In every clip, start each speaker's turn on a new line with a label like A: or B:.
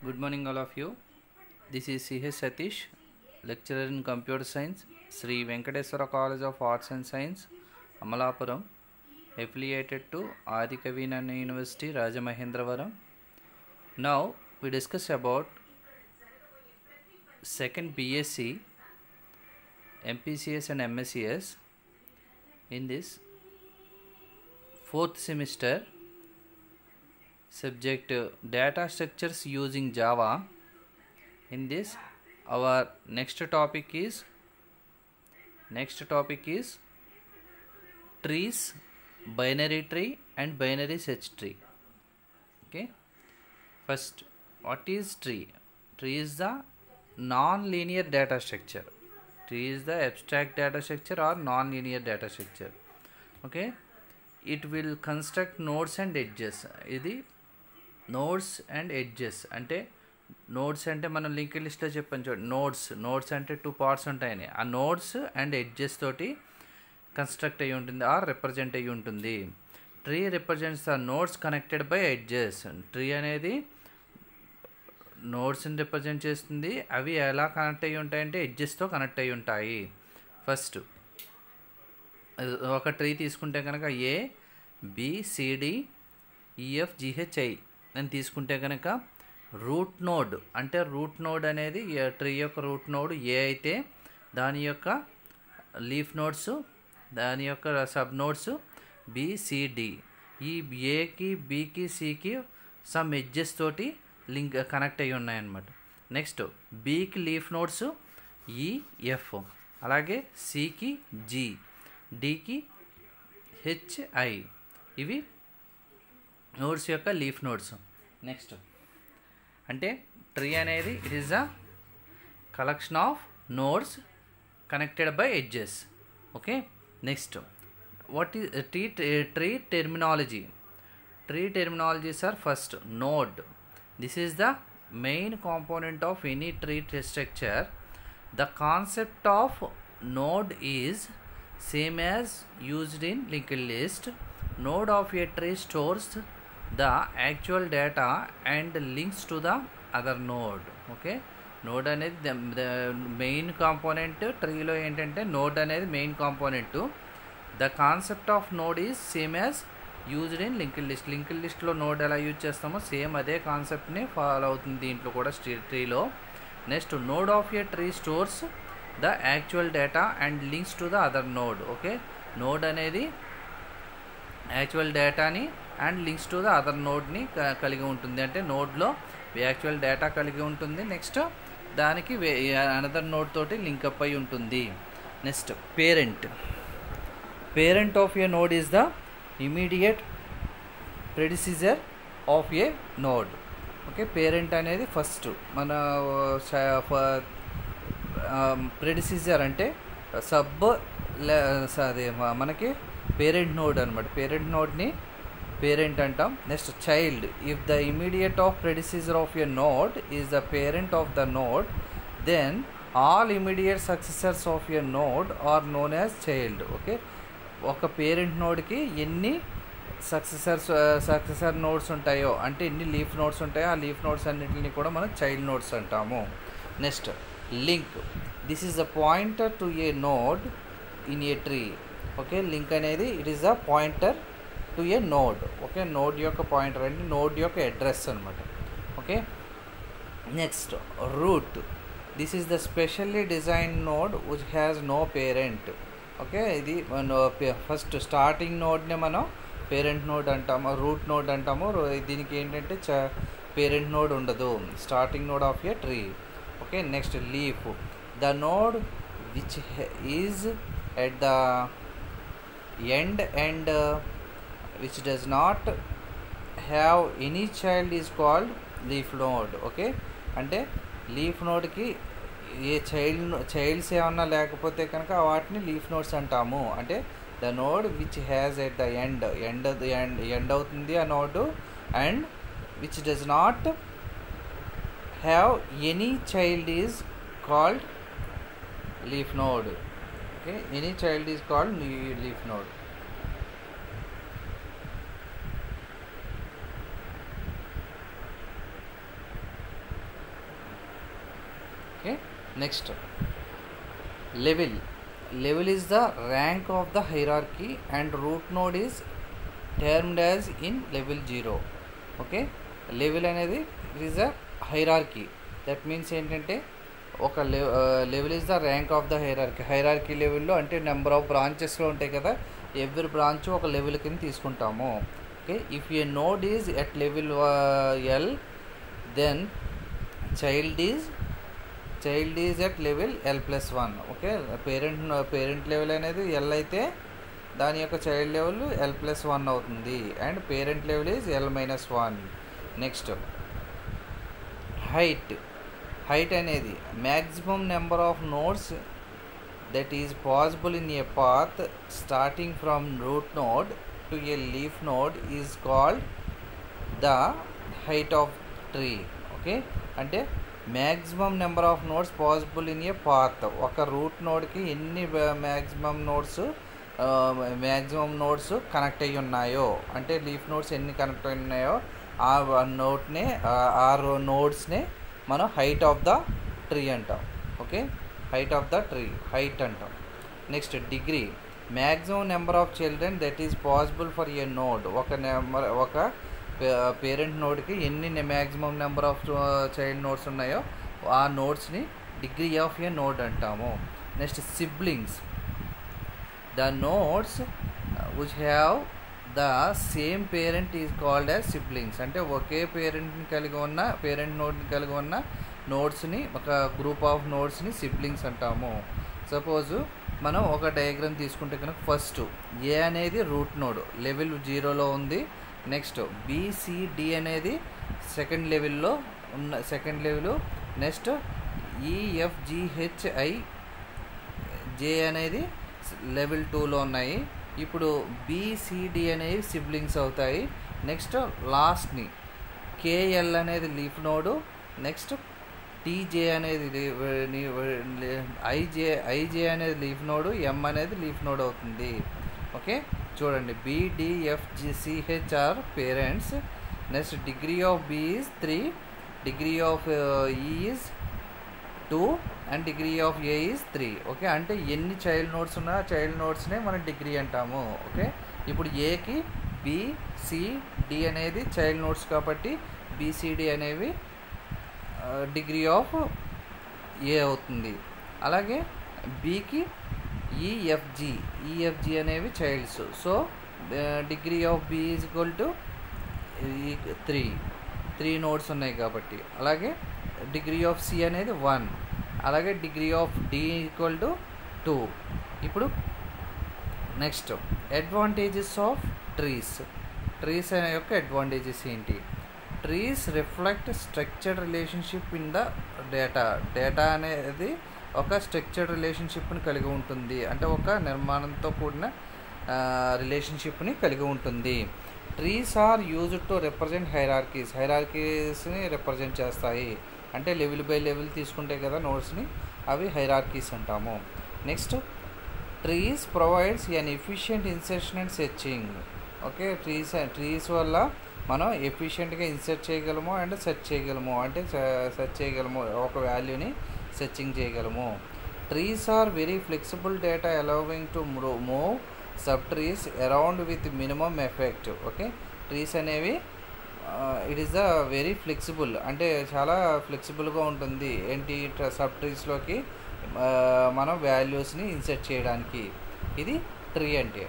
A: Good morning, all of you. This is C.H. Satish, lecturer in Computer Science, Sri Venkateswara College of Arts and Science, Amalapuram, affiliated to Adi Kavinana University, Rajamahendravaram. Now we discuss about second BSc, MPCS and MSCS. In this fourth semester, subject data structures using Java. In this our next topic is trees, binary tree and binary search tree. Okay, first, what is tree? Tree is the non-linear data structure. Tree is the abstract data structure or non-linear data structure. Okay, it will construct nodes and edges. ఇది nodes and edges అంటే nodes అంటే మనం link లిస్ట్లో చెప్పాను చూడండి. Nodes అంటే 2 parts ఉంటాయని, ఆ నోడ్స్ అండ్ ఎడ్జెస్ తోటి కన్స్ట్రక్ట్ అయ్యి ఉంటుంది ఆర్ రిప్రజెంట్ అయ్యి ఉంటుంది. Tree represents the nodes connected by edges. Tree అనేది నోడ్స్ని రిప్రజెంట్ చేస్తుంది. అవి ఎలా కనెక్ట్ అయ్యి ఉంటాయంటే ఎడ్జెస్తో కనెక్ట్ అయ్యి ఉంటాయి. ఫస్ట్ ఒక ట్రీ తీసుకుంటే కనుక A B C D E F G H I అని తీసుకుంటే కనుక రూట్ నోడ్ అంటే రూట్ నోడ్ అనేది ట్రీ యొక్క రూట్ నోడ్ ఏ అయితే దాని యొక్క లీఫ్ నోడ్స్, దాని యొక్క సబ్ నోడ్స్ బిసిడి. ఈ ఏకి బికి సికి సమ్ ఎడ్జెస్ తోటి లింక్ కనెక్ట్ అయ్యి ఉన్నాయన్నమాట. నెక్స్ట్ బికి లీఫ్ నోడ్స్ ఈఎఫ్, అలాగే సికి జి, డికి హెచ్ఐ. ఇవి నోడ్స్ యొక్క లీఫ్ నోడ్స్. నెక్స్ట్ అంటే ట్రీ అనేది it is a collection of nodes connected by edges. Okay, next what is tree terminology? Tree terminologies are first node. This is the main component of any tree structure. The concept of node is same as used in linked list. Node of a tree stores the actual data and links to the other node. Okay, node అనేది the main component. ట్రీలో ఏంటంటే node అనేది main component. The concept of node is same as used in linked list. Linked లిస్ట్లో node ఎలా use చేస్తామో same అదే కాన్సెప్ట్ని follow అవుతుంది దీంట్లో కూడా ట్రీలో. Next node of a tree stores the actual data and links to the other node. Okay, node అనేది యాక్చువల్ డేటాని and links to the other నోడ్ని కలిగి ఉంటుంది. అంటే నోడ్లో యాక్చువల్ డేటా కలిగి ఉంటుంది, నెక్స్ట్ దానికి అనదర్ నోడ్ తోటి లింకప్ అయి ఉంటుంది. Next parent of a node is the immediate predecessor of a node. Okay, parent అనేది ఫస్ట్ మన ప్రెడిసిజర్ అంటే అదే మనకి పేరెంట్ నోడ్ అనమాట. పేరెంట్ నోడ్ని పేరెంట్ అంటాం. Next child. If the immediate of predecessor of a node is the parent of the node, then all immediate successors of a node are known as child. Okay, ఒక parent నోడ్కి ఎన్ని successor nodes ఉంటాయో అంటే ఎన్ని leaf nodes ఉంటాయో ఆ leaf nodes అన్నింటిని కూడా మనం చైల్డ్ నోడ్స్ అంటాము. Next link. This is the pointer to a node in a tree. Okay, link అనేది it is the pointer to a node. Okay, node యొక్క పాయింటర్ అంటే నోడ్ యొక్క అడ్రస్ అనమాట. Okay, next root. This is the specially design node which has no parent. Okay, ఇది first starting నోడ్ని మనం parent node అంటాము, root node అంటాము. దీనికి ఏంటంటే పేరెంట్ నోడ్ ఉండదు, starting node of a tree. Okay, next leaf. The node which is at the end and which does not have any child is called leaf node. Okay, అంటే leaf నోడ్కి ఏ child's ఏమన్నా లేకపోతే కనుక వాటిని leaf nodes అంటాము. అంటే the node which has at the end అవుతుంది ఆ node, and which does not have any child is called leaf node. Okay, any child is called leaf node. Okay, next, level is the rank of the hierarchy and root node is termed as in level 0. Okay, level అనేది is a hierarchy. That means ఏంటంటే ఒక level is the rank of the hierarchy లెవెల్లో అంటే number of బ్రాంచెస్లో ఉంటాయి కదా, every branch ఒక level కింద తీసుకుంటాము. Okay, if a node is at level L then child is at level L+1. Okay, parent level అనేది ఎల్ అయితే దాని యొక్క చైల్డ్ లెవెల్ L+1 అవుతుంది and parent level is L-1. Next, height అనేది maximum number of nodes that is possible in a path starting from root node to a leaf node is called the height of tree. Okay, అంటే maximum number of nodes possible in a path, ఒక route నోడ్కి ఎన్ని maximum nodes connect అయ్యి ఉన్నాయో, అంటే leaf nodes ఎన్ని connect అయ్యి ఉన్నాయో ఆ నోడ్స్నే మనం హైట్ ఆఫ్ ద ట్రీ అంటాం. Okay, height of the tree height అంటాం. Next, degree maximum number of children that is possible for a node, ఒక పేరెంట్ నోడ్కి ఎన్ని maximum number of child nodes ఉన్నాయో ఆ నోడ్స్ని డిగ్రీ ఆఫ్ ఏ నోడ్ అంటాము. Next, siblings the nodes which have the same parent is called as siblings. అంటే ఒకే parent నోడ్ని కలిగి ఉన్న నోడ్స్ని, ఒక గ్రూప్ ఆఫ్ నోడ్స్ని సిబ్లింగ్స్ అంటాము. సపోజు మనం ఒక డయాగ్రామ్ తీసుకుంటే కనుక ఫస్ట్ ఏ అనేది రూట్ నోడ్ లెవెల్ 0లో ఉంది. నెక్స్ట్ BCD అనేది సెకండ్ లెవెల్. నెక్స్ట్ EFGHIJ అనేది లెవెల్ 2లో ఉన్నాయి. ఇప్పుడు BCD అనేవి సిబ్లింగ్స్ అవుతాయి. నెక్స్ట్ లాస్ట్ని KL అనేది లీఫ్ నోడు. నెక్స్ట్ TJ అనేది IJ అనేది లీఫ్ నోడు, M అనేది లీఫ్ నోడ్ అవుతుంది. ఓకే, చూడండి BDFGCH are parents. Next degree of B is 3, degree of E is 2 and degree of A is 3. Okay, అంటే ఎన్ని child nodes ఉన్నా child నోడ్స్నే మనం డిగ్రీ అంటాము. ఓకే, ఇప్పుడు ఏకి BCD అనేది చైల్డ్ నోడ్స్ కాబట్టి BCD అనేవి డిగ్రీ ఆఫ్ A అవుతుంది. అలాగే Bకి EFG అనేవి childs. So degree of B is equal to 3 nodes ఉన్నాయి కాబట్టి. అలాగే డిగ్రీ ఆఫ్ C అనేది 1, అలాగే degree of D equal to 2. ఇప్పుడు నెక్స్ట్, అడ్వాంటేజెస్ ఆఫ్ ట్రీస్ అనే యొక్క అడ్వాంటేజెస్ ఏంటి? Trees reflect structured relationship in the data అనేది ఒక స్ట్రక్చర్డ్ రిలేషన్షిప్ని కలిగి ఉంటుంది, అంటే ఒక నిర్మాణంతో కూడిన రిలేషన్షిప్ని కలిగి ఉంటుంది. Trees are used to represent హైరార్కీస్ని రిప్రజెంట్ చేస్తాయి. అంటే లెవెల్ బై లెవెల్ తీసుకుంటే కదా నోడ్స్ని, అవి హైరార్కీస్ అంటాము. Next, trees provides an efficient insertion and searching. Okay, trees వల్ల మనం ఎఫిషియెంట్గా ఇన్సర్ట్ చేయగలము అండ్ సెర్చ్ చేయగలము, ఒక వాల్యూని సెర్చింగ్ చేయగలము. Trees are very flexible data allowing to move sub trees around with minimum effect. Okay, trees అనేవి it is the very flexible, అంటే చాలా ఫ్లెక్సిబుల్గా ఉంటుంది ఏంటి సబ్ ట్రీస్లోకి మనం వాల్యూస్ని ఇన్సర్ట్ చేయడానికి. ఇది ట్రీ అంటే.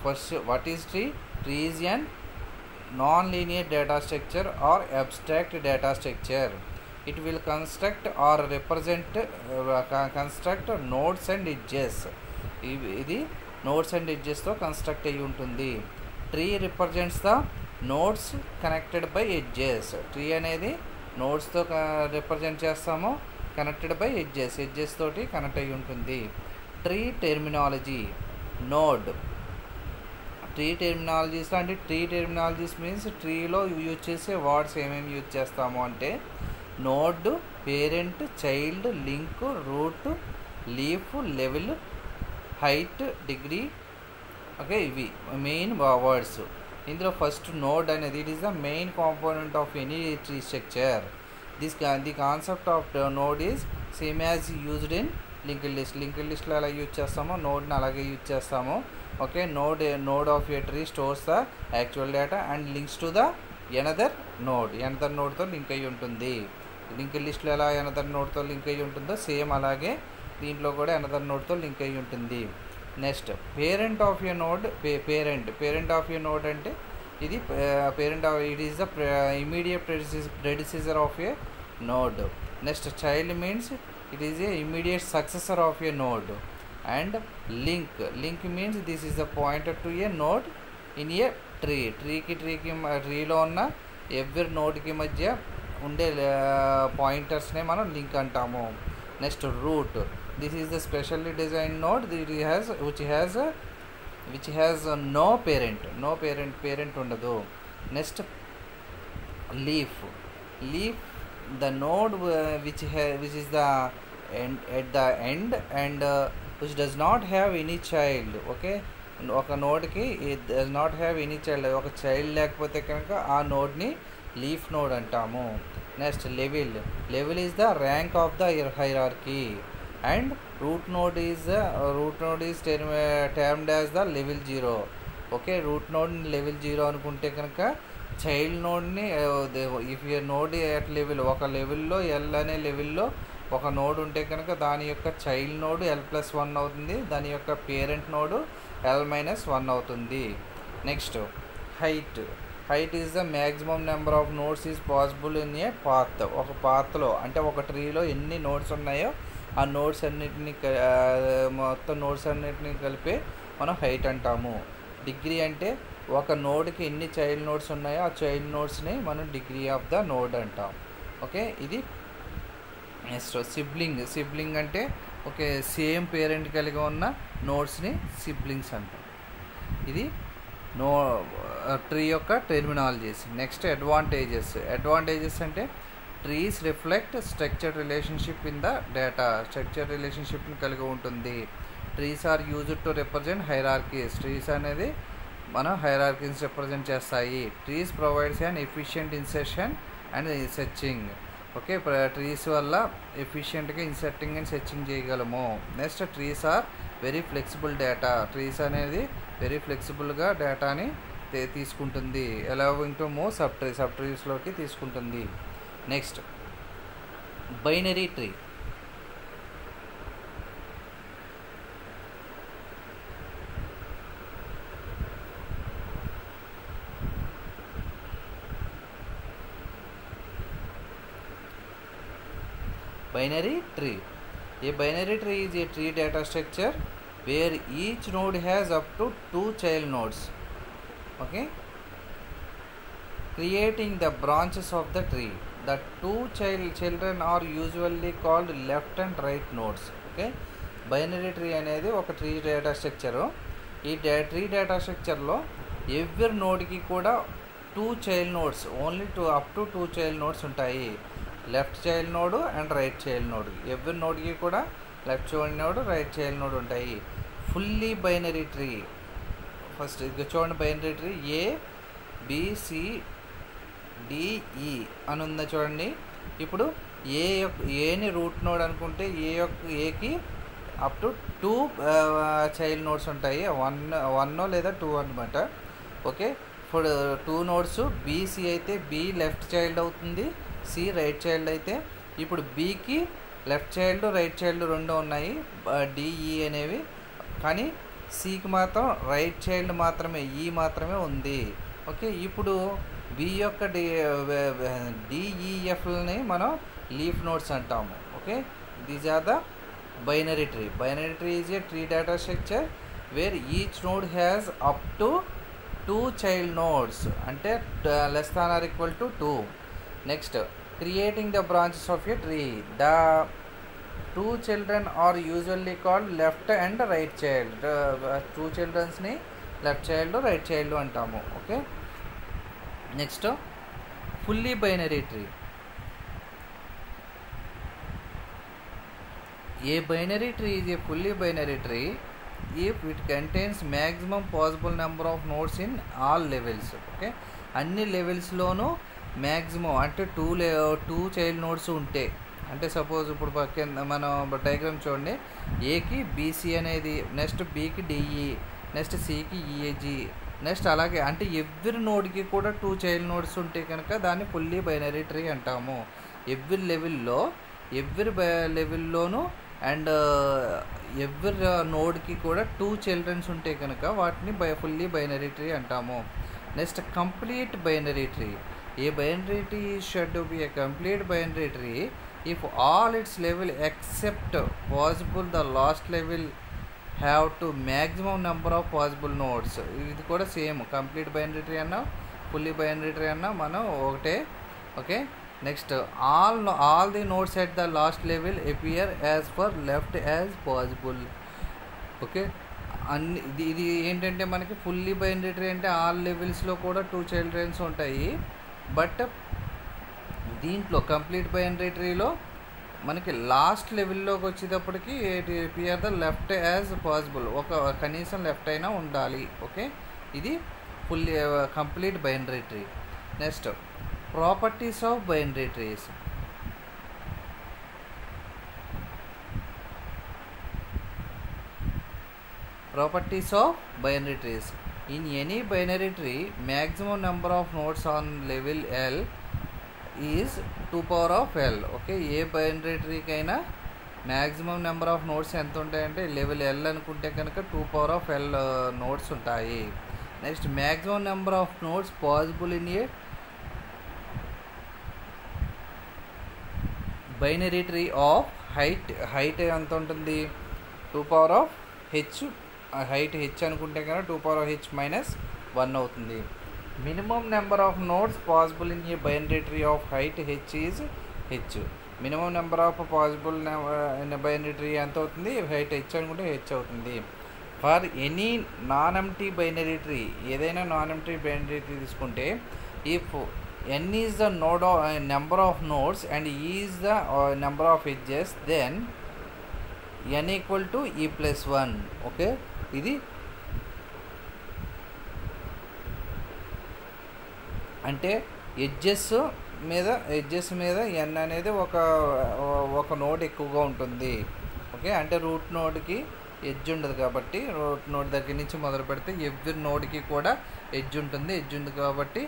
A: First, what is tree? Tree is an non linear data structure or abstract data structure. It will construct or construct nodes and edges. ఇది నోడ్స్ అండ్ ఎడ్జెస్తో కన్స్ట్రక్ట్ అయ్యి ఉంటుంది. Tree represents the nodes connected by edges. Tree అనేది నోడ్స్తో represent చేస్తాము, connected by edges తోటి connect అయ్యి ఉంటుంది. Tree terminology. నోడ్ ట్రీ టెర్మినాలజీస్లో అంటే ట్రీ టెర్మినాలజీస్ మీన్స్ ట్రీలో యూజ్ చేసే వర్డ్స్ ఏమేమి యూజ్ చేస్తాము అంటే node, parent, child, link, root, leaf, level, height, degree. Okay, ఇవి మెయిన్ వర్డ్స్. ఇందులో ఫస్ట్ నోడ్ అనేది it is the main component of any tree structure. The concept of node is same as used in linked list. Linked లిస్ట్లో ఎలా use చేస్తామో నోడ్ని అలాగే use చేస్తాము. Okay, node of a tree stores the actual data and links to the another నోడ్తో link అయ్యి ఉంటుంది. Linked లిస్ట్లో ఎలా ఎనదర్ నోడ్తో లింక్ అయ్యి ఉంటుందో సేమ్ అలాగే దీంట్లో కూడా ఎనదర్ నోడ్తో లింక్ అయ్యి ఉంటుంది. Next parent of a node. Parent of a node అంటే ఇది parent of it is the immediate predecessor of a node. Next child means it is a immediate successor of a node. And link means this is the pointer to a node in a ట్రీలో ఉన్న every నోడ్కి మధ్య ఉండే పాయింటర్స్నే మనం link అంటాము. Next root. This is the specially design node which has no parent ఉండదు. Next leaf. the node which is the end at the end and which does not have any child. Okay, ఒక నోడ్కి it does not have any child, ఒక child లేకపోతే కనుక ఆ నోడ్ని leaf node అంటాము. Next level is the rank of the hierarchy. And root node is termed as the level 0. Okay, root నోడ్ని level 0 అనుకుంటే కనుక చైల్డ్ నోడ్ని if a node at level ఒక లెవెల్లో ఎల్ అనే లెవెల్లో ఒక నోడ్ ఉంటే కనుక దాని యొక్క చైల్డ్ నోడ్ L+1 అవుతుంది, దాని యొక్క పేరెంట్ నోడు L-1 అవుతుంది. Next height is the maximum number of nodes is possible in a path. ఒక పాత్లో అంటే ఒక ట్రీలో ఎన్ని నోడ్స్ ఉన్నాయో ఆ నోడ్స్ అన్నిటిని మొత్తం నోడ్స్ అన్నిటిని కలిపి మనం హైట్ అంటాము. డిగ్రీ అంటే ఒక నోడ్కి ఎన్ని చైల్డ్ నోడ్స్ ఉన్నాయో ఆ చైల్డ్ నోడ్స్ని మనం డిగ్రీ ఆఫ్ ద నోడ్ అంటాం. ఓకే, ఇది నెక్స్ట్ సిబ్లింగ్ అంటే ఓకే సేమ్ పేరెంట్ కలిగి ఉన్న నోడ్స్ని సిబ్లింగ్స్ అంటాం. ఇది ట్రీ యొక్క టెర్మినాలజీస్. నెక్స్ట్ అడ్వాంటేజెస్ అంటే trees reflect structured relationship in the data. Structured రిలేషన్షిప్ని కలిగి ఉంటుంది. Trees are used to represent hierarchies. Trees అనేది మనం హైరార్కీస్ రిప్రజెంట్ చేస్తాయి. Trees provides and efficient insertion and searching. Okay, trees వల్ల ఎఫిషియెంట్గా ఇన్సెర్టింగ్ అండ్ సెర్చింగ్ చేయగలము. Next trees are very flexible data. Trees అనేది వెరీ ఫ్లెక్సిబుల్గా డేటాని తీసుకుంటుంది. అలౌవింగ్ టు మూవ్ సబ్ ట్రీస్లోకి తీసుకుంటుంది. Next binary tree. A binary tree is a tree data structure where each node has up to 2 child nodes. Okay, creating the branches of the tree. The 2 children are usually called left and right nodes. Okay, binary tree అనేది ఒక tree data structure. ఈ tree data స్ట్రక్చర్లో every నోడ్కి కూడా 2 child nodes only up to 2 child nodes ఉంటాయి. Left child node and right child node. Every నోడ్కి కూడా left child node right child node ఉంటాయి. Fully binary tree. ఫస్ట్ ఇది చూడండి, బైనరీ ట్రీ ABCDE అని ఉందా చూడండి. ఇప్పుడు ఏని రూట్ నోడ్ అనుకుంటే ఏకి అప్ టు 2 చైల్డ్ నోడ్స్ ఉంటాయి. 1 లేదా 2 అనమాట. ఓకే, ఇప్పుడు 2 నోడ్స్ BC అయితే B లెఫ్ట్ చైల్డ్ అవుతుంది, C రైట్ చైల్డ్ అయితే ఇప్పుడు Bకి లెఫ్ట్ చైల్డ్ రైట్ చైల్డ్ 2 ఉన్నాయి DE అనేవి. కానీ Cకి మాత్రం రైట్ చైల్డ్ మాత్రమే E మాత్రమే ఉంది. ఓకే, ఇప్పుడు B యొక్క DEFలని మనం లీఫ్ నోడ్స్ అంటాము. Okay, these are the binary tree. Binary tree is a tree data structure where each node has up to 2 child nodes అంటే <= 2. Next, creating the branches of a tree. The 2 children are usually called left and right child. 2 childrensని left child right child అంటాము. Okay, next fully binary tree. A binary tree is a fully binary tree if it contains maximum possible number of nodes in all levels. Okay, అన్ని లెవెల్స్లోనూ maximum అంటే 2 child nodes ఉంటే అంటే suppose ఇప్పుడు కింద మనం diagram చూడండి, ఏకి బీసీ అనేది, నెక్స్ట్ బీకి డిఈ, నెక్స్ట్ సికి ఈఏజీ, నెక్స్ట్ అలాగే అంటే ఎవ్రీ నోడ్కి కూడా 2 చైల్డ్ నోడ్స్ ఉంటే కనుక దాన్ని ఫుల్లీ బైనరీ ట్రీ అంటాము. ఎవ్రీ లెవెల్లోనూ అండ్ ఎవ్రీ నోడ్కి కూడా 2 చిల్డ్రన్స్ ఉంటే కనుక వాటిని ఫుల్లీ బైనరీ ట్రీ అంటాము. Next complete binary tree. A binary tree should be A complete binary tree if all it's level except possible the last level have to maximum number of possible nodes. ఇది కూడా same, complete binary tree అన్నా fully binary tree అన్నా మనం ఒకటే. Okay, next all the nodes at the last level appear as for left as possible. Okay, ఇది ఏంటంటే మనకి fully binary tree అంటే ఆల్ లెవెల్స్లో కూడా 2 చిల్డ్రన్స్ ఉంటాయి. బట్ దీంట్లో కంప్లీట్ బైనరీ ట్రీలో మనకి లాస్ట్ లెవెల్లోకి వచ్చేటప్పటికి appear the left as possible, ఒక కనీసం లెఫ్ట్ అయినా ఉండాలి. ఓకే, ఇది fully complete binary tree. Next properties of binary trees. Properties of binary trees. In any binary tree maximum number of nodes on level L is 2 power of L. Okay, a binary ట్రీకైనా maximum number of nodes ఎంత ఉంటాయంటే level L అనుకుంటే కనుక 2 power of L nodes ఉంటాయి. Next maximum number of nodes possible in a binary tree of height ఎంత ఉంటుంది, 2 power of H. Height H అనుకుంటే కనుక 2 పవర్ ఆఫ్ H - 1 అవుతుంది. Minimum number of nodes possible in a binary tree of height H is H. Minimum number of possible binary tree ఎంత అవుతుంది, height H అనుకుంటే H అవుతుంది. For any non empty binary tree, ఏదైనా non empty binary tree తీసుకుంటే if n is the node number of nodes and e is the number of edges, then n equal to e+1. Okay, ఇది అంటే edges మీద n అనేది ఒక node ఎక్కువగా ఉంటుంది. Okay, అంటే రూట్ నోడ్కి ఎడ్జ్ ఉండదు కాబట్టి రూట్ నోడ్ దగ్గర నుంచి మొదలు పెడితే ఎవ్రీ నోడ్కి కూడా ఎడ్జ్ ఉంటుంది. ఎడ్జ్ ఉంది కాబట్టి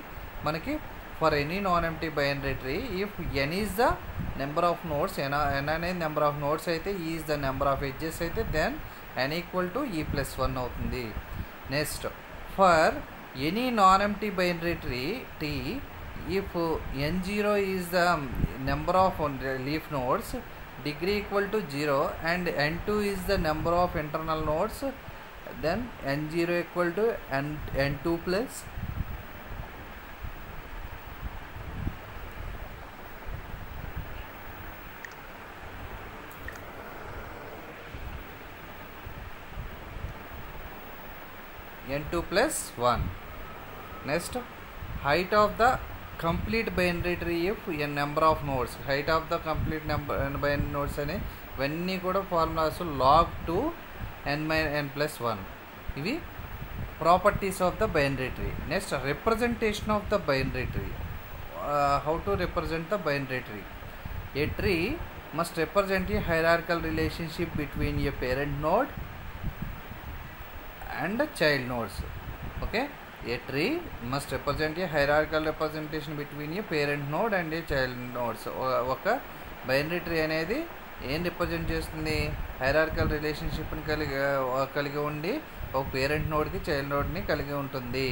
A: మనకి for any non empty binary tree if n is the number of nodes, n అనేది నెంబర్ ఆఫ్ నోడ్స్ అయితే e is the number of edges అయితే then n equal to e+1 అవుతుంది. Next for any non empty binary tree T if n0 is the number of leaf nodes, degree equal to 0 and n2 is the number of internal nodes, then n0 equal to n2 plus n2 plus 1. Next, height of the complete binary tree if n number of nodes. Height of the complete number binary nodes అని ఇవన్నీ కూడా formulas log 2 n+1. ఇవి properties of the binary tree. Next representation of the binary tree. How to represent the binary tree. A tree must represent a hierarchical relationship between a parent node and child nodes. Okay, a tree must represent a hierarchical representation between a parent node and a child nodes. ఒక binary tree అనేది ఏం represent చేస్తుంది, hierarchical రిలేషన్షిప్ని కలిగి ఉండి ఒక parent నోడ్కి child నోడ్ని కలిగి ఉంటుంది.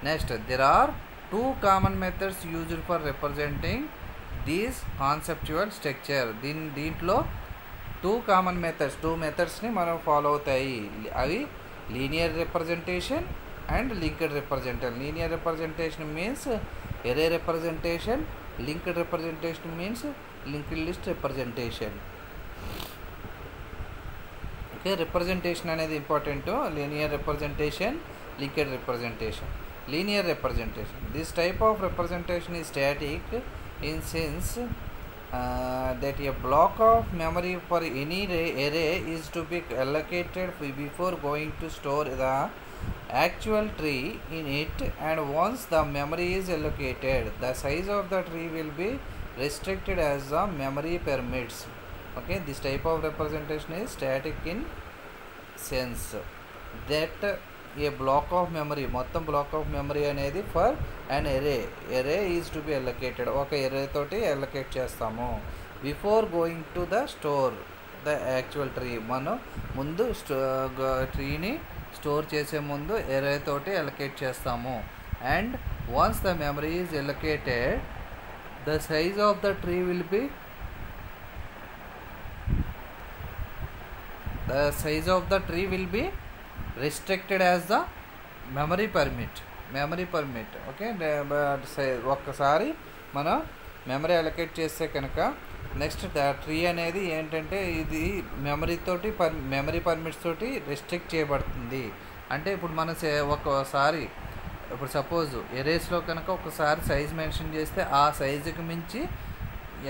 A: Next there are 2 common methods used for representing these conceptual structure. దీంట్లో 2 కామన్ మెథడ్స్, 2 మెథడ్స్ని మనం ఫాలో అవుతాయి. అవి linear representation and linked representation. Linear representation means array representation, linked representation means linked list representation. Okay, representation అనేది important. linear representation, linked representation. Linear representation, this type of representation is static in sense that a block of memory for any array is to be allocated before going to store the actual tree in it, and once the memory is allocated the size of the tree will be restricted as the memory permits. Okay, this type of representation is static in sense that a block of memory, మొత్తం block of memory అనేది for an array is to be allocated. ఒక array తోటి allocate చేస్తాము. Before going to the store the actual tree, మనం ముందు ట్రీని store చేసే ముందు array తోటి allocate చేస్తాము. And once the memory is allocated, the size of the tree will be restricted as the memory permit. Okay, ఒక్కసారి మనం మెమరీ అలొకేట్ చేస్తే కనుక నెక్స్ట్ ట్రీ అనేది ఏంటంటే ఇది మెమరీ పర్మిట్స్ తోటి రెస్ట్రిక్ట్ చేయబడుతుంది. అంటే ఇప్పుడు మనం ఒకసారి ఇప్పుడు సపోజ్ ఎరేస్లో కనుక ఒకసారి సైజ్ మెన్షన్ చేస్తే ఆ సైజుకి మించి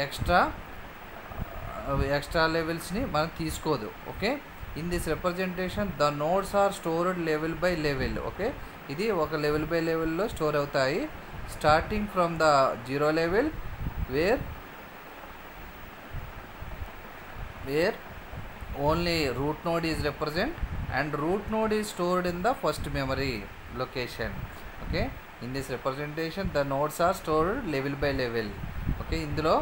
A: ఎక్స్ట్రా లెవెల్స్ని మనం తీసుకోదు. Okay, in this representation the nodes are stored level by level. Okay, ఇది ఒక లెవెల్ బై లెవెల్లో స్టోర్ అవుతాయి. Starting from the 0 level where only root node is represent and root node is stored in the first memory location. Okay, in this representation the nodes are stored level by level. Okay, ఇందులో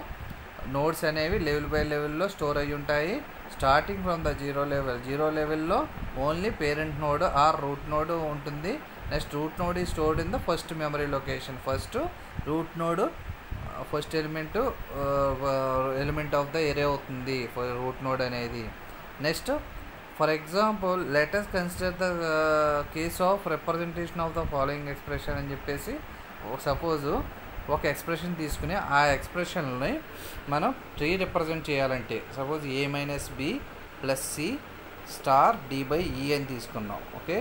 A: nodes అనేవి level by లెవెల్లో store అయ్యి ఉంటాయి. Starting from the 0 లెవెల్లో only parent node or root node ఉంటుంది. Next root node ఈ stored in the first memory location. First root node first element of the array అవుతుంది root node అనేది. Next for example let us consider the case of representation of the following expression అని చెప్పేసి suppose ఒక expression తీసుకుని ఆ ఎక్స్ప్రెషన్ని మనం tree represent చేయాలంటే suppose a - b + c star d/e అని తీసుకున్నాం. ఓకే,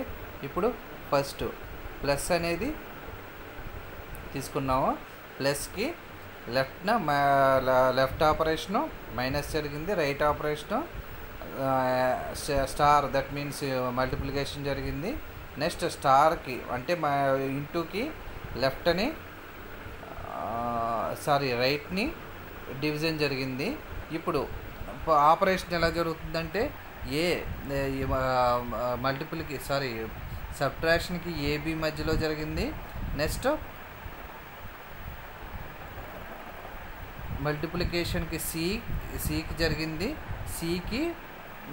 A: ఇప్పుడు ఫస్ట్ ప్లస్ అనేది తీసుకున్నాము. ప్లస్కి లెఫ్ట్ ఆపరేషను మైనస్ జరిగింది, right operation star that means multiplication జరిగింది. నెక్స్ట్ స్టార్కి అంటే ఇంటూకి లెఫ్ట్ని రైట్ని డివిజన్ జరిగింది. ఇప్పుడు ఆపరేషన్ ఎలా జరుగుతుందంటే సబ్ట్రాక్షన్కి ఏబి మధ్యలో జరిగింది. నెక్స్ట్ మల్టిప్లికేషన్కి సికి జరిగింది, సికి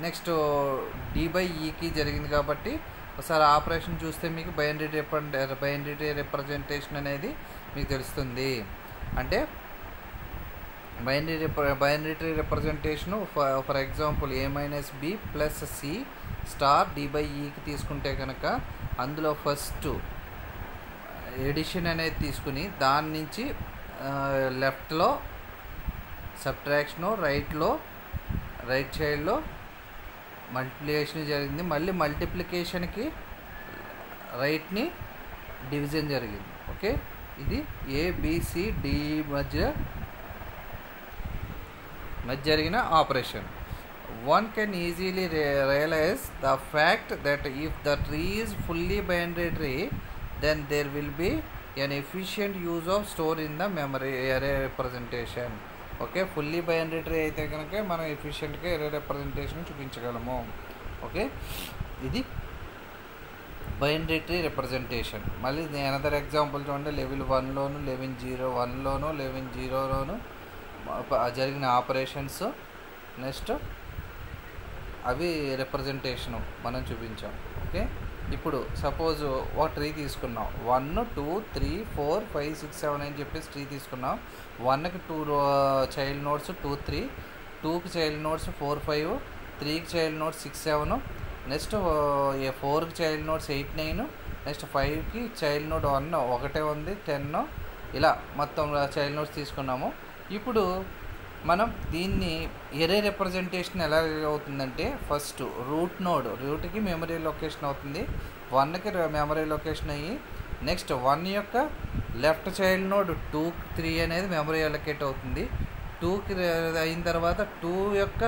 A: నెక్స్ట్ d/eకి జరిగింది. కాబట్టి ఒకసారి ఆపరేషన్ చూస్తే మీకు బైనరీ రిప్రజెంటేషన్ అనేది మీకు తెలుస్తుంది. అంటే binary representation for example a - b + c star d/eకి తీసుకుంటే కనుక అందులో ఫస్ట్ ఎడిషన్ అనేది తీసుకుని దాని నుంచి లెఫ్ట్లో సబ్ట్రాక్షను, రైట్ సైడ్లో మల్టిప్లికేషన్ జరిగింది. మళ్ళీ మల్టిప్లికేషన్కి రైట్ని డివిజన్ జరిగింది. ఓకే, ఇది ABCD మధ్య జరిగిన operation. One can easily realize the fact that if the tree is fully binary tree, then there will be an efficient use of store in the memory array representation. Okay, fully binary tree అయితే కనుక మనం ఎఫిషియెంట్గా ఎరే representation చూపించగలము. Okay, ఇది binary tree representation. మళ్ళీ another example చూడండి, level 1లోను 1101లోను 1100లోను జరిగిన operations next అవి representation మనం చూపించాం. ఓకే, ఇప్పుడు సపోజ్ ఒక ట్రీ తీసుకున్నాం. 1 2 3 4 5 6 7 అని చెప్పేసి ట్రీ తీసుకున్నాం. 1కి 2 చైల్డ్ నోడ్స్ 2 3, 2కి చైల్డ్ నోడ్స్ 4 5, 3కి చైల్డ్ నోడ్స్ 6 7, నెక్స్ట్ 4కి చైల్డ్ నోడ్స్ 8 9, నెక్స్ట్ 5కి చైల్డ్ నోడ్ 1 ఒకటే ఉంది 10, ఇలా మొత్తం చైల్డ్ నోడ్స్ తీసుకున్నాము. ఇప్పుడు మనం దీన్ని ఎరే రిప్రజెంటేషన్ ఎలా అవుతుందంటే ఫస్ట్ రూట్కి మెమరీ లొకేషన్ అవుతుంది. 1కి మెమరీ లొకేషన్ అయ్యి నెక్స్ట్ 1 యొక్క లెఫ్ట్ చైల్డ్ నోడ్ 2 3 అనేది మెమరీ అలొకేట్ అవుతుంది. 2కి అయిన తర్వాత 2 యొక్క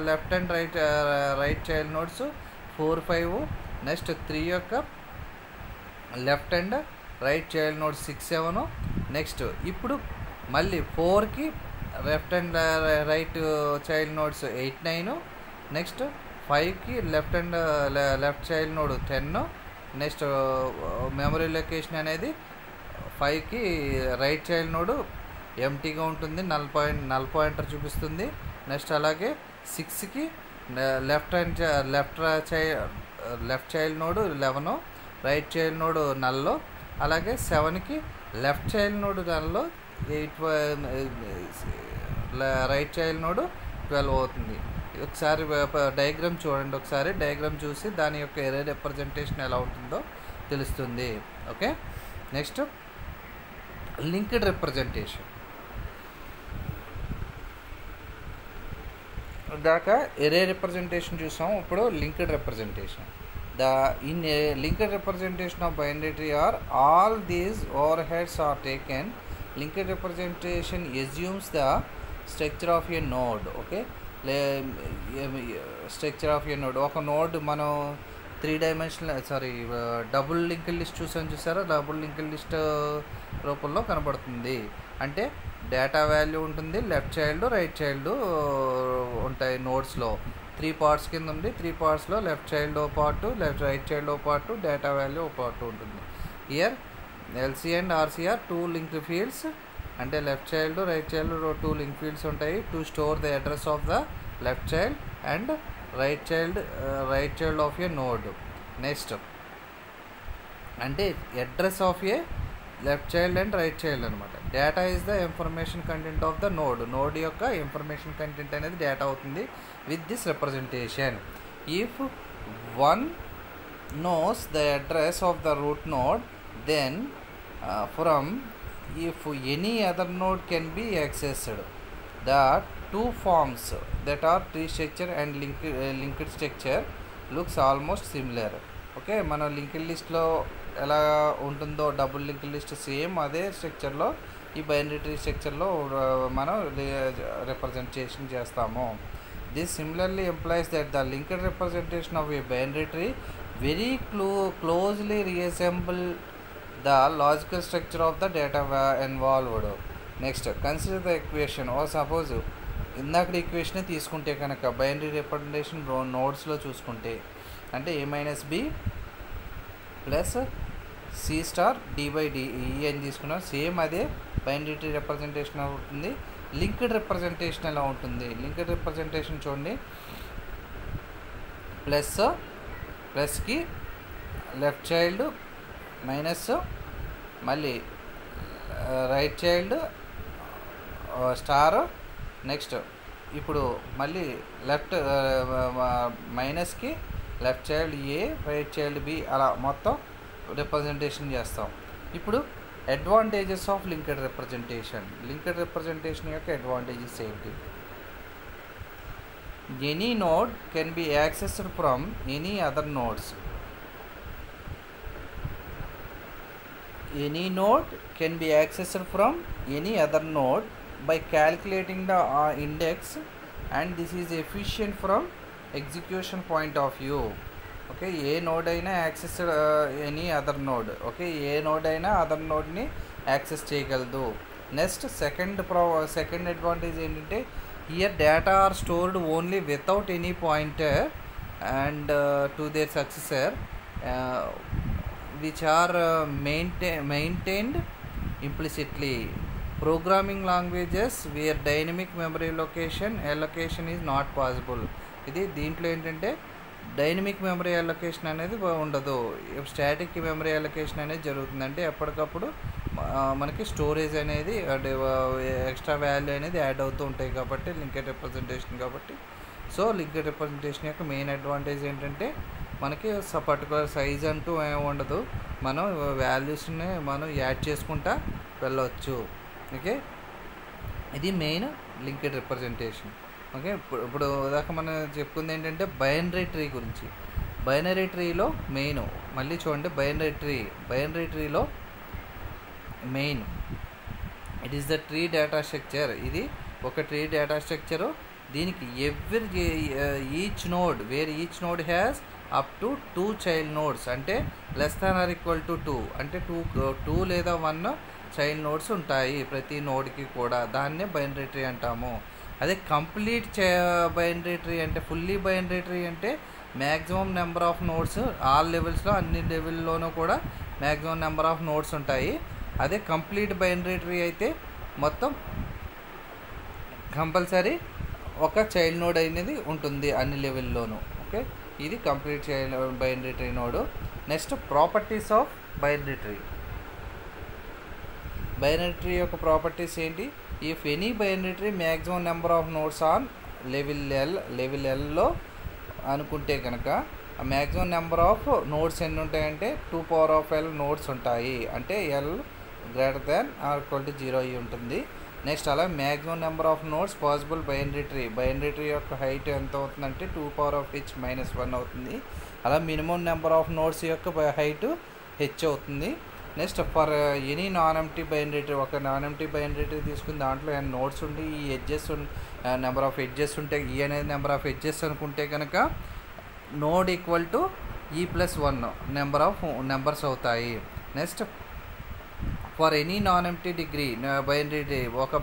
A: left and right child nodes 4 5, next 3 యొక్క left and right child node 6 7. Next ఇప్పుడు మళ్ళీ 4కి left and right child nodes 8, 9. Next 5కి left child node 10. Next memory location అనేది 5కి రైట్ చైల్డ్ నోడ్ ఎంటీగా ఉంటుంది, నల్ పాయింటర్ చూపిస్తుంది. నెక్స్ట్ అలాగే 6కి left child node 11, right child node నల్లో. అలాగే 7కి లెఫ్ట్ చైల్డ్ నోడ్ నల్లో, 8 రైట్ చైల్డ్ నోడ్ 12 అవుతుంది. ఒకసారి డయాగ్రామ్ చూడండి, ఒకసారి డయాగ్రామ్ చూసి దాని యొక్క ఎరే రిప్రజెంటేషన్ ఎలా ఉంటుందో తెలుస్తుంది. Okay, next linked representation. దాకా ఎరే రిప్రజెంటేషన్ చూసాం, ఇప్పుడు linked representation. In a linked representation of binary tree are all these overheads are taken. Linked representation assumes the structure of a node. Okay, structure of a node. ఒక node మనం 3 dimensional double linked list చూసారా, double linked list రూపంలో కనబడుతుంది. అంటే data value ఉంటుంది, left child right child ఉంటాయి నోడ్స్లో. 3 parts కింద ఉంది, 3 partsలో లెఫ్ట్ చైల్డ్ ఓ పార్ట్, రైట్ చైల్డ్ ఓ పార్ట్, డేటా వాల్యూ ఓ పార్ట్ ఉంటుంది. Here LC and RC are 2 linked fields. అంటే left child right child 2 link fields ఉంటాయి to store the address of the left child and right child of a node. Next అంటే address of a left child and right child అనమాట. Data is the information content of the node యొక్క information content అనేది data అవుతుంది with this representation. If one knows the address of the root node, then if any other node can be accessed. The 2 forms that are tree structure and linked structure looks almost similar. Okay, మన linked లిస్ట్లో ఎలా ఉంటుందో double linked list same అదే స్ట్రక్చర్లో ఈ binary tree స్ట్రక్చర్లో మనం representation చేస్తాము. This similarly implies that the linked representation of a binary tree very closely resemble the logical structure of the data involved. Next, consider the equation. Or suppose ఇందాక equation తీసుకుంటే కనుక binary representation నోడ్స్లో చూసుకుంటే అంటే a - b plus c star d/d అని తీసుకున్నాం. Same అదే binary tree representation అవుతుంది. Linked representation ఎలా ఉంటుంది? లింక్డ్ రిప్రజెంటేషన్ చూడండి, ప్లస్కి లెఫ్ట్ చైల్డ్ మైనస్ మళ్ళీ రైట్ చైల్డ్ స్టార్. నెక్స్ట్ ఇప్పుడు మళ్ళీ మైనస్కి లెఫ్ట్ చైల్డ్ ఏ, రైట్ చైల్డ్ బి, అలా మొత్తం రిప్రజెంటేషన్ చేస్తాం. ఇప్పుడు అడ్వాంటేజెస్ ఆఫ్ లింక్డ్ రిప్రజెంటేషన్ యొక్క అడ్వాంటేజెస్ ఏంటి? Any node can be accessed from any other nodes. Any node can be accessed from any other node by calculating the index, and this is efficient from execution point of view. Okay, ఏ node అయినా access any other node. Okay, ఏ node అయినా other నోడ్ని access చేయగలదు. Next second advantage ఏంటంటే here data are stored only without any pointer and to their successor which are maintained implicitly. Programming languages where dynamic memory allocation is not possible. ఇది దీంట్లో ఏంటంటే dynamic memory allocation అనేది ఉండదు, static memory allocation అనేది జరుగుతుంది. అంటే ఎప్పటికప్పుడు మనకి స్టోరేజ్ అనేది ఎక్స్ట్రా వాల్యూ అనేది యాడ్ అవుతూ ఉంటాయి కాబట్టి లింక్డ్ రిప్రజెంటేషన్ కాబట్టి. సో లింక్డ్ రిప్రజెంటేషన్ యొక్క మెయిన్ అడ్వాంటేజ్ ఏంటంటే మనకి పర్టికులర్ సైజ్ అంటూ ఏమి ఉండదు, మనం వాల్యూస్ని మనం యాడ్ చేసుకుంటా వెళ్ళవచ్చు. ఓకే, ఇది మెయిన్ లింక్డ్ రిప్రజెంటేషన్. ఓకే, ఇప్పుడు దాకా మనం చెప్పుకుంది ఏంటంటే బైనరీ ట్రీ గురించి. బైనరీ ట్రీలో మెయిన్ మళ్ళీ చూడండి, బైనరీ ట్రీలో main it is the tree data structure. ఇది ఒక ట్రీ డేటా స్ట్రక్చరు. దీనికి each node has up to 2 child nodes. అంటే less than or equal to 2 అంటే 2 లేదా 1 చైల్డ్ నోడ్స్ ఉంటాయి ప్రతి నోడ్కి కూడా. దాన్నే బైనరీ ట్రీ అంటాము. అదే కంప్లీట్ బైనరీ ట్రీ అంటే, ఫుల్లీ బైనరీ ట్రీ అంటే maximum number of nodes all లెవెల్స్లో, అన్ని లెవెల్లోనూ కూడా మ్యాక్సిమం నెంబర్ ఆఫ్ నోడ్స్ ఉంటాయి. అదే కంప్లీట్ బైనరీ ట్రీ అయితే మొత్తం కంపల్సరీ ఒక చైల్డ్ నోడ్ అనేది ఉంటుంది అన్ని లెవెల్లోనూ. ఓకే, ఇది complete child binary tree node. Next properties of binary tree. Binary tree యొక్క ప్రాపర్టీస్ ఏంటి? If any binary tree maximum number of nodes on level yellow అనుకుంటే కనుక మ్యాక్సిమం నెంబర్ ఆఫ్ నోడ్స్ ఎన్ని ఉంటాయంటే 2n నోడ్స్ ఉంటాయి. అంటే L greater than or equal to 0 అయ్యి ఉంటుంది. నెక్స్ట్ అలా maximum number of nodes possible binary tree యొక్క హైట్ ఎంత అవుతుందంటే 2n-1 అవుతుంది. అలా మినిమం నెంబర్ ఆఫ్ నోడ్స్ యొక్క హైట్ h అవుతుంది. Next for any non empty binary tree, ఒక నాన్ ఎంప్టీ బైనరీ ట్రీ తీసుకుని దాంట్లో నోడ్స్ ఉండి ఈ ఎడ్జెస్ నెంబర్ ఆఫ్ ఎడ్జెస్ ఉంటే, ఈ అనేది నెంబర్ ఆఫ్ ఎడ్జెస్ అనుకుంటే కనుక node equal to E+1 number of numbers అవుతాయి. Next for any non empty degree binary tree, ఒక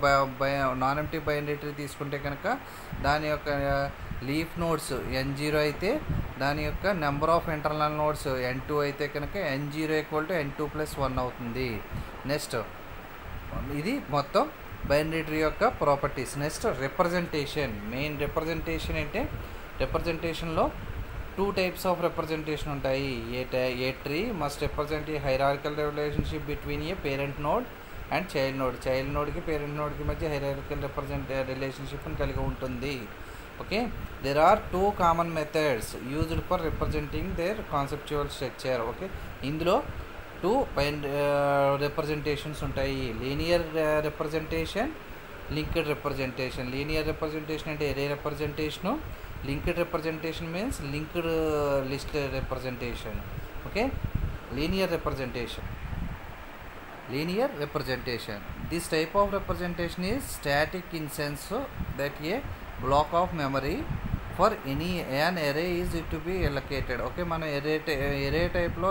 A: నాన్ ఎంప్టీ బైనరీ ట్రీ తీసుకుంటే కనుక దాని యొక్క లీఫ్ నోడ్స్ n0 అయితే దాని యొక్క number of internal nodes n2 అయితే కనుక n0 ఈక్వల్ టు n2+1 అవుతుంది. నెక్స్ట్ ఇది మొత్తం బైనరీ ట్రీ యొక్క properties. Next representation. Main representation అంటే, రిప్రజెంటేషన్లో 2 టైప్స్ ఆఫ్ రిప్రజెంటేషన్ ఉంటాయి. ఏ tree must represent A hierarchical relationship between A parent node and child node. Child నోడ్కి parent నోడ్కి మధ్య హైరార్కికల్ రిలేషన్షిప్ని కలిగి ఉంటుంది. Okay, there are 2 common methods used for representing their conceptual structure. Okay, ఇందులో 2 representations ఉంటాయి. Linear representation, linked representation. Linear representation అంటే array representation. Linked representation means linked list representation. Okay, linear representation. This type of representation is static in sense that a block of memory for any an array is to be allocated. Okay, మనం ఎరే టైప్లో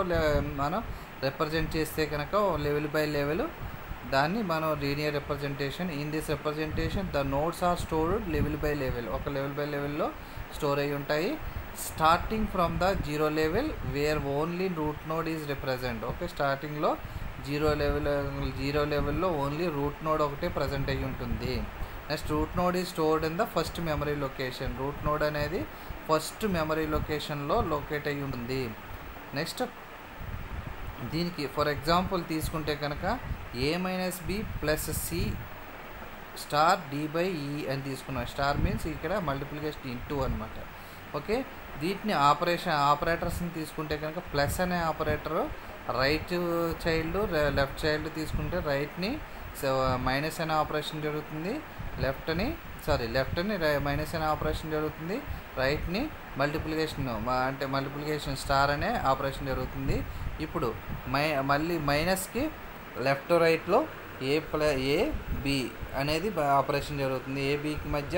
A: మనం represent చేస్తే కనుక level by level దాన్ని మనం linear representation. In this representation the nodes are stored level by level, ఒక level by లెవెల్లో store అయి ఉంటాయి. Starting from the 0 level where only root node is represent. Okay, స్టార్టింగ్లో 0 లెవెల్లో ఓన్లీ రూట్ నోడ్ ఒకటే present అయ్యి ఉంటుంది. Next root node is stored in the first memory location. Root node అనేది ఫస్ట్ మెమరీ లొకేషన్లో లొకేట్ అయ్యి ఉంటుంది. నెక్స్ట్ దీనికి ఫర్ ఎగ్జాంపుల్ తీసుకుంటే కనుక a-b + c స్టార్ d/e అని తీసుకున్నాం. స్టార్ మీన్స్ ఇక్కడ మల్టిప్లికేషన్ ఇంటూ అనమాట. ఓకే, వీటిని ఆపరేటర్స్ని తీసుకుంటే కనుక ప్లస్ అనే operator right child left child తీసుకుంటే రైట్ని మైనస్ అనే ఆపరేషన్ జరుగుతుంది, లెఫ్ట్ని మైనస్ అనే ఆపరేషన్ జరుగుతుంది, రైట్ని మల్టిప్లికేషన్ స్టార్ అనే ఆపరేషన్ జరుగుతుంది. ఇప్పుడు మళ్ళీ మైనస్కి లెఫ్ట్ రైట్లో a b అనేది ఆపరేషన్ జరుగుతుంది. ఏబికి మధ్య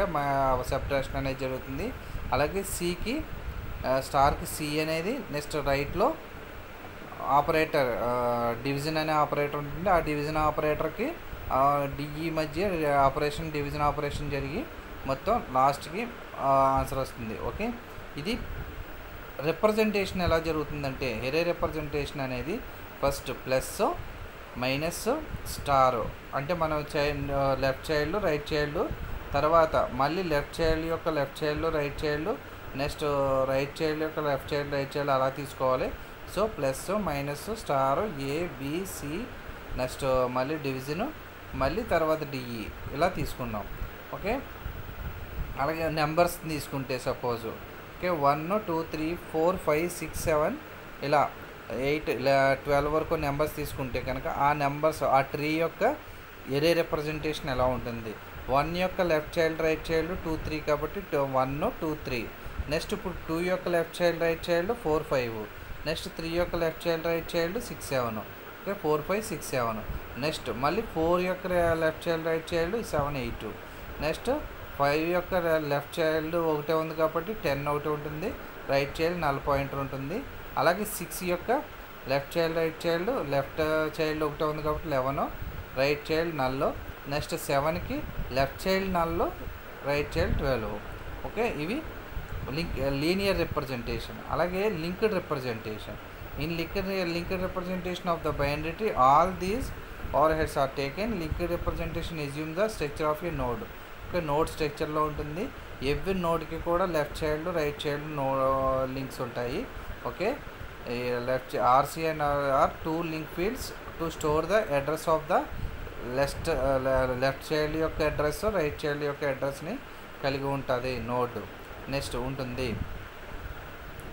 A: సబ్ట్రాక్షన్ అనేది జరుగుతుంది. అలాగే సికి స్టార్కి సి అనేది నెక్స్ట్ రైట్లో ఆపరేటర్ డివిజన్ అనే ఆపరేటర్ ఉంటుంది. ఆ డివిజన్ ఆపరేటర్కి డిఈ మధ్య డివిజన్ ఆపరేషన్ జరిగి మొత్తం లాస్ట్కి ఆన్సర్ వస్తుంది. ఓకే, ఇది రిప్రజెంటేషన్ ఎలా జరుగుతుందంటే ఎరే రిప్రజెంటేషన్ అనేది ఫస్ట్ ప్లస్ మైనస్ స్టార్ అంటే మనం లెఫ్ట్ చైల్డ్ రైట్ చైల్డ్, తర్వాత మళ్ళీ left child right child, next right child యొక్క లెఫ్ట్ చైల్డ్ రైట్ చైల్డ్ అలా తీసుకోవాలి. So plus minus star ABC next మళ్ళీ డివిజను మళ్ళీ తర్వాత డిఈ ఇలా తీసుకున్నాం. ఓకే, అలాగే నెంబర్స్ తీసుకుంటే సపోజ్ ఓకే 1 2 3 4 5 6 7 ఇలా 8 ఇలా 12 వరకు నెంబర్స్ తీసుకుంటే కనుక ఆ నెంబర్స్ ఆ ట్రీ యొక్క ఎరే రిప్రజెంటేషన్ ఎలా ఉంటుంది. 1 యొక్క లెఫ్ట్ చైల్డ్ రైట్ చైల్డ్ 2 3 కాబట్టి 1 2 3. నెక్స్ట్ ఇప్పుడు 2 యొక్క left child right child 4 5. Next 3 యొక్క left child right child 6 7. Okay 4 5 6 7. Next మళ్ళీ 4 యొక్క left child right child 7 8. Next 5 యొక్క లెఫ్ట్ చైల్డ్ ఒకటే ఉంది కాబట్టి 10 ఒకటి ఉంటుంది, రైట్ చైల్డ్ 0 పాయింటర్ ఉంటుంది. అలాగే 6 యొక్క లెఫ్ట్ చైల్డ్ రైట్ చైల్డ్ ఒకటే ఉంది కాబట్టి 11. రైట్ చైల్డ్ నల్లో. నెక్స్ట్ 7కి లెఫ్ట్ చైల్డ్ నల్లో, రైట్ చైల్డ్ 12. ఓకే, ఇవి లీనియర్ రిప్రజెంటేషన్. అలాగే linked representation. In linked representation of the binary tree all these overheads are taken. Linked representation assume the structure of a node. Okay, node స్ట్రక్చర్లో ఉంటుంది. Every నోడ్కి కూడా left child right child links ఉంటాయి. Okay, left RC and are 2 link fields to store the address of the left child యొక్క address, right child యొక్క అడ్రస్ని కలిగి ఉంటుంది నోడ్. నెక్స్ట్ ఉంటుంది.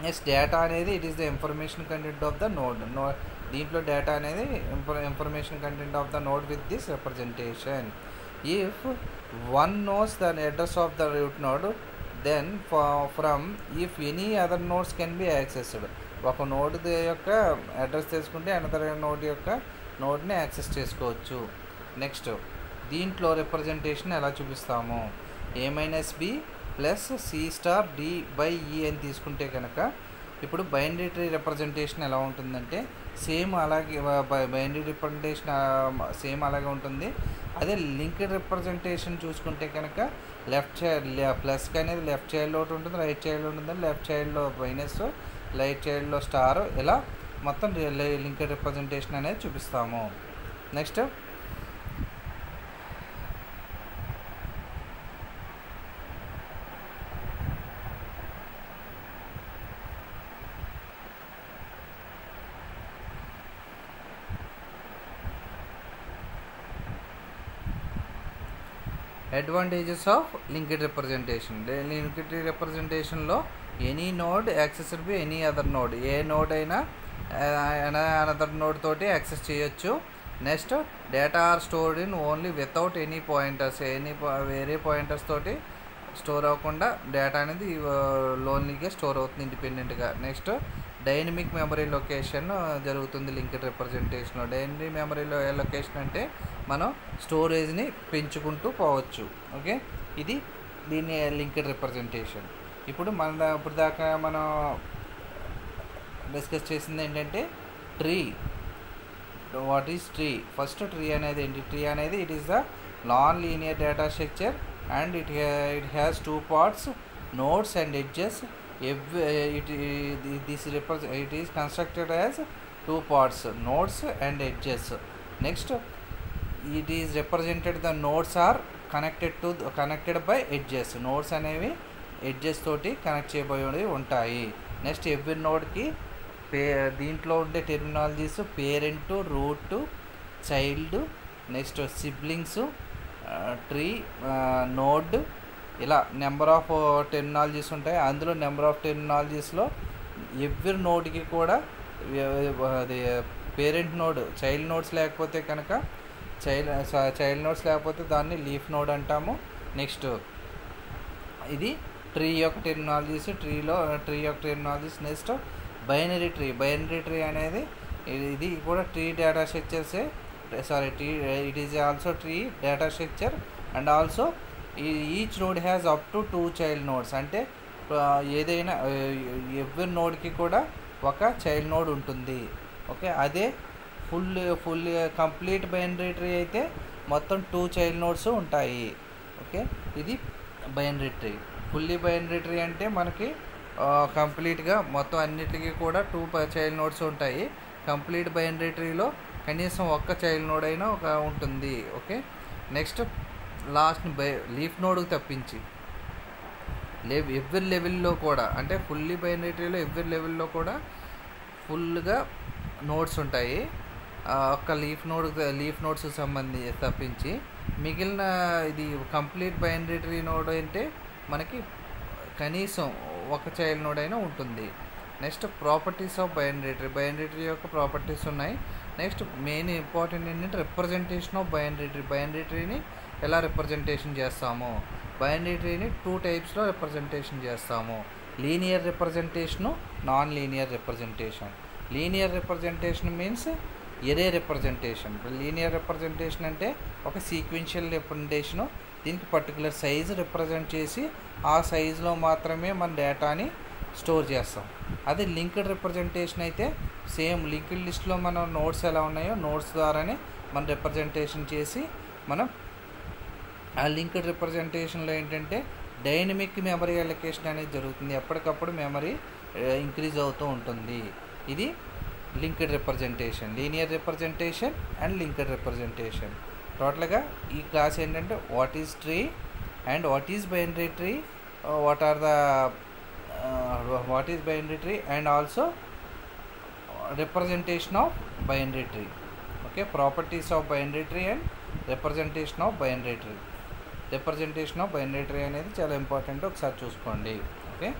A: నెక్స్ట్ డేటా అనేది it is the information content of the node. దీంట్లో data అనేది information content of the node with this representation. If one knows the address of the root node then from if any other nodes can be accessed. ఒక node యొక్క address తెలుసుకుంటే another node యొక్క నోడ్ని access చేసుకోవచ్చు. Next దీంట్లో representation ఎలా చూపిస్తాము? a-b plus C*D/E అని తీసుకుంటే కనుక ఇప్పుడు బైనరీ ట్రీ రిప్రజెంటేషన్ ఎలా ఉంటుందంటే సేమ్ అలాగే బైనరీ రిప్రజెంటేషన్ సేమ్ అలాగే ఉంటుంది. అదే లింక్డ్ రిప్రజెంటేషన్ చూసుకుంటే కనుక లెఫ్ట్ చైల్డ్ ప్లస్కి అనేది లెఫ్ట్ చైల్డ్లో ఒకటి ఉంటుంది, రైట్ చైల్డ్లో ఉంటుంది. లెఫ్ట్ చైల్డ్లో మైనస్, రైట్ చైల్డ్లో స్టార్, ఇలా మొత్తం లింక్డ్ రిప్రజెంటేషన్ అనేది చూపిస్తాము. Next advantages of linked representation. Linked రిప్రజెంటేషన్లో any node accessed by any other node. ఏ నోడ్ అయినా అనదర్ నోడ్ తోటి యాక్సెస్ చేయొచ్చు. Next data are stored in only without any pointers. వేరే పాయింటర్స్ తోటి స్టోర్ అవ్వకుండా డేటా అనేది లోన్లీగా స్టోర్ అవుతుంది ఇండిపెండెంట్గా. నెక్స్ట్ డైనమిక్ మెమరీ లొకేషన్ జరుగుతుంది లింక్డ్ రిప్రజెంటేషన్లో. డైనమిక్ మెమరీ లొకేషన్ అంటే మనం స్టోరేజ్ని పెంచుకుంటూ పోవచ్చు. ఓకే, ఇది దీన్ని లింక్డ్ రిప్రజెంటేషన్. ఇప్పుడు ఇప్పుడు దాకా మనం డిస్కస్ చేసింది ఏంటంటే tree. What is tree? First tree అనేది ఏంటి? ట్రీ అనేది it is the non linear data structure and it has 2 parts, nodes and edges. It is constructed as 2 parts, nodes and edges. Next, it is represented the nodes are connected by edges. Nodes అనేవి edges తోటి connect చేయబడి ఉంటాయి. Next every నోడ్కి దీంట్లో ఉండే terminologies parent, root, child, next siblings, tree, node, ఇలా number of terminologies ఉంటాయి. అందులో నెంబర్ ఆఫ్ టెర్మినాలజీస్లో ఎవ్రీ నోడ్కి కూడా అది పేరెంట్ నోడ్, చైల్డ్ నోడ్స్ లేకపోతే కనుక చైల్డ్ నోడ్స్ లేకపోతే దాన్ని లీఫ్ నోడ్ అంటాము. నెక్స్ట్ ఇది ట్రీ యొక్క టెర్మినాలజీస్, ట్రీ యొక్క టెర్మినాలజీస్. నెక్స్ట్ బైనరీ ట్రీ అనేది ఇది కూడా ట్రీ డేటా స్ట్రక్చర్సే. It is also tree data structure and also each node has up to 2 child nodes. అంటే ఏదైనా ఎవ్రీ నోడ్కి కూడా ఒక చైల్డ్ నోడ్ ఉంటుంది. ఓకే, అదే ఫుల్ కంప్లీట్ బైనరీ ట్రీ అయితే మొత్తం 2 చైల్డ్ నోడ్స్ ఉంటాయి. ఓకే, ఇది binary tree. Fully binary tree అంటే మనకి కంప్లీట్గా మొత్తం అన్నిటికీ కూడా 2 చైల్డ్ నోడ్స్ ఉంటాయి. కంప్లీట్ బైనరీ ట్రీలో కనీసం ఒక్క చైల్డ్ నోడ్ అయినా ఉంటుంది. ఓకే, నెక్స్ట్ లాస్ట్ లీఫ్ నోడ్కి తప్పించి ఎవ్రీ లెవెల్లో కూడా, అంటే ఫుల్లీ బైనరీ ట్రీలో ఎవ్రీ లెవెల్లో కూడా ఫుల్గా నోడ్స్ ఉంటాయి. ఒక్క లీఫ్ నోడ్స్ తప్పించి మిగిలిన ఇది కంప్లీట్ బైనరీ ట్రీ నోడ్ అంటే మనకి కనీసం ఒక చైల్డ్ నోడ్ అయినా ఉంటుంది. Next properties of binary tree యొక్క ప్రాపర్టీస్ ఉన్నాయి. నెక్స్ట్ మెయిన్ ఇంపార్టెంట్ ఏంటంటే రిప్రజెంటేషన్ ఆఫ్ బైనరీ ట్రీని ఎలా రిప్రజెంటేషన్ చేస్తాము? బైనరీ ట్రీని 2 టైప్స్లో రిప్రజెంటేషన్ చేస్తాము. Linear representation, non linear representation. Linear representation means array representation. Linear representation అంటే ఒక సీక్వెన్షియల్ రిప్రజెంటేషను. దీనికి పర్టికులర్ సైజు రిప్రజెంట్ చేసి ఆ సైజులో మాత్రమే మన డేటాని స్టోర్ చేస్తాం. అదే లింక్డ్ రిప్రజెంటేషన్ అయితే సేమ్ లింక్డ్ లిస్ట్లో మన నోట్స్ ఎలా ఉన్నాయో నోట్స్ ద్వారానే మనం రిప్రజెంటేషన్ చేసి మనం ఆ లింక్డ్ రిప్రజెంటేషన్లో ఏంటంటే డైనమిక్ మెమరీ అలొకేషన్ అనేది జరుగుతుంది. ఎప్పటికప్పుడు మెమరీ ఇంక్రీజ్ అవుతూ ఉంటుంది. ఇది linked representation, linear representation and linked representation. టోటల్గా ఈ క్లాస్ ఏంటంటే what is tree and what is binary tree, what is binary tree and also representation of binary tree. Okay, properties of binary tree and representation of binary tree. Representation of binary tree అనేది చాలా important, ఒకసారి చూసుకోండి. Okay.